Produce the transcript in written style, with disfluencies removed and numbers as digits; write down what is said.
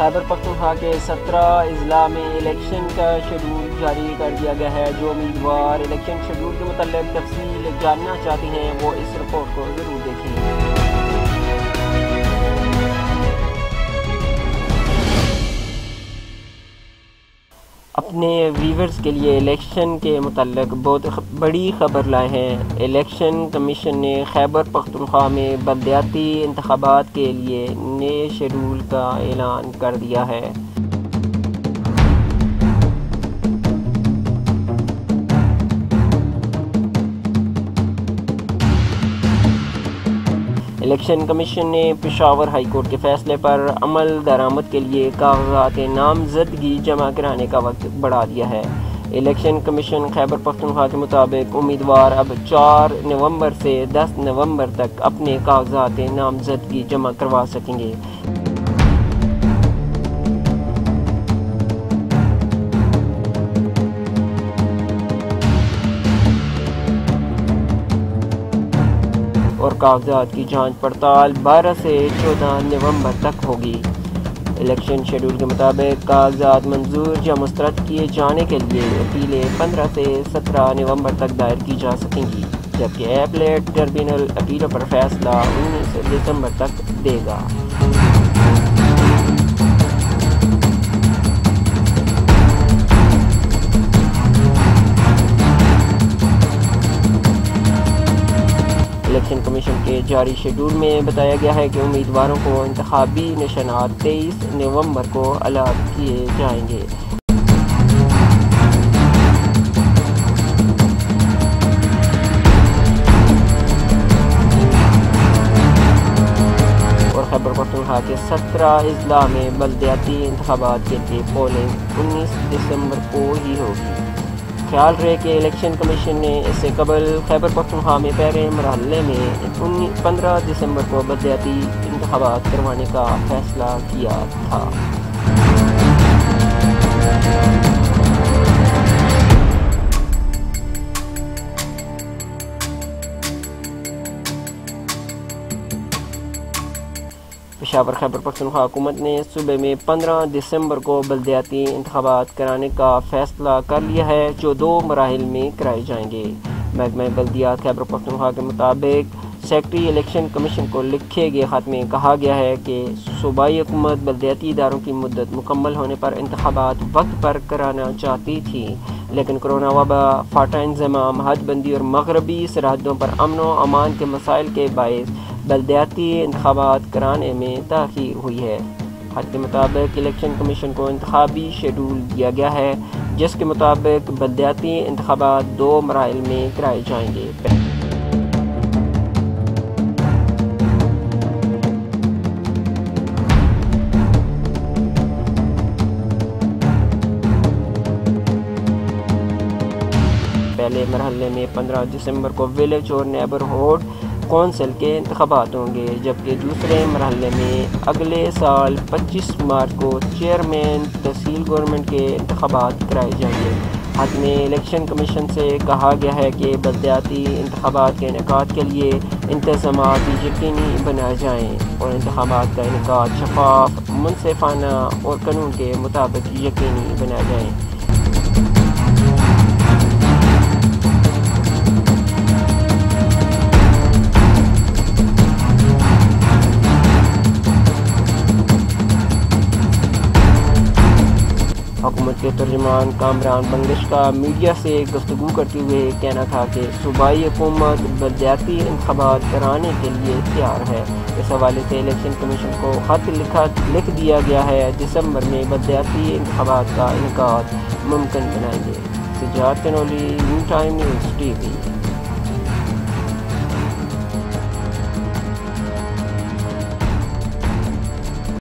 خیبر پختونخوا کے 17 اضلاع میں الیکشن کا شیڈول جاری کر دیا گیا ہے۔ جو امیدوار الیکشن شیڈول کے متعلق تفصیل جاننا چاہتے ہیں وہ اس رپورٹ کو ضرور دیکھیں۔ اپنے ویورز کے لیے الیکشن کے متعلق بہت بڑی خبر لائے ہیں۔ الیکشن کمیشن نے خیبر پختونخوا میں بلدیاتی انتخابات کے لیے نئے شیڈول کا اعلان کر دیا ہے۔ الیکشن کمیشن نے پشاور ہائی کورٹ کے فیصلے پر عمل درآمد کے لیے کاغذات نامزدگی جمع کرانے کا وقت بڑھا دیا ہے۔ الیکشن کمیشن خیبر پختونخوا کے مطابق امیدوار اب 4 نومبر سے 10 نومبر تک اپنے کاغذات نامزدگی جمع کروا سکیں گے۔ اور کاغذات کی جانچ پڑتال 12 سے 14 نومبر تک ہوگی۔ الیکشن شیڈول کے مطابق کاغذات منظور یا مسترد کیے جانے کے لیے اپیلیں 15 سے 17 نومبر تک دائر کی جا سکیں گی، جبکہ ایپلیٹ ٹربیونل اپیلوں پر فیصلہ 19 دسمبر تک دے گا۔ الیکشن کمیشن کے جاری شیڈول میں بتایا گیا ہے کہ امیدواروں کو انتخابی نشانات 23 نومبر کو الاٹ کیے جائیں گے۔ اور خیبر پختونخوا کے 17 اضلاع میں بلدیاتی انتخابات کے لیے پولنگ 19 دسمبر کو ہی ہوگی۔ خیال رہے کہ الیکشن کمیشن نے اس سے قبل خیبر پختونخوا میں پہلے مرحلے میں 15 دسمبر کو بلدیاتی انتخابات کروانے کا فیصلہ کیا تھا۔ پشاور خیبر پختونخوا حکومت نے صوبے میں 15 دسمبر کو بلدیاتی انتخابات کرانے کا فیصلہ کر لیا ہے، جو 2 مراحل میں کرائے جائیں گے۔ محکمہ بلدیات خیبر پختونخوا کے مطابق سیکرٹری الیکشن کمیشن کو لکھے گئے خط میں کہا گیا ہے کہ صوبائی حکومت بلدیاتی اداروں کی مدت مکمل ہونے پر انتخابات وقت پر کرانا چاہتی تھی، لیکن کورونا وبا، فاٹا انضمام، حد بندی اور مغربی سرحدوں پر امن و امان کے مسائل کے باعث بلدیاتی انتخابات کرانے میں تاخیر ہوئی ہے۔ خط کے مطابق الیکشن کمیشن کو انتخابی شیڈول دیا گیا ہے، جس کے مطابق بلدیاتی انتخابات 2 مراحل میں کرائے جائیں گے۔ پہلے مرحلے میں 15 دسمبر کو ولیج اور نیبرہڈ کونسل کے انتخابات ہوں گے، جبکہ دوسرے مرحلے میں اگلے سال 25 مارچ کو چیئرمین تحصیل گورنمنٹ کے انتخابات کرائے جائیں گے۔ خط میں الیکشن کمیشن سے کہا گیا ہے کہ بلدیاتی انتخابات کے انعقاد کے لیے انتظامات یقینی بنائے جائیں اور انتخابات کا انعقاد شفاف، منصفانہ اور قانون کے مطابق یقینی بنائے جائیں۔ حکومت کے ترجمان کامران بنگش کا میڈیا سے گفتگو کرتے ہوئے کہنا تھا کہ صوبائی حکومت بلدیاتی انتخابات کرانے کے لیے تیار ہے۔ اس حوالے سے الیکشن کمیشن کو خط لکھ دیا گیا ہے، دسمبر میں بلدیاتی انتخابات کا انعقاد ممکن بنائیں گے۔ Sajjad Kanwali, New Time News T V.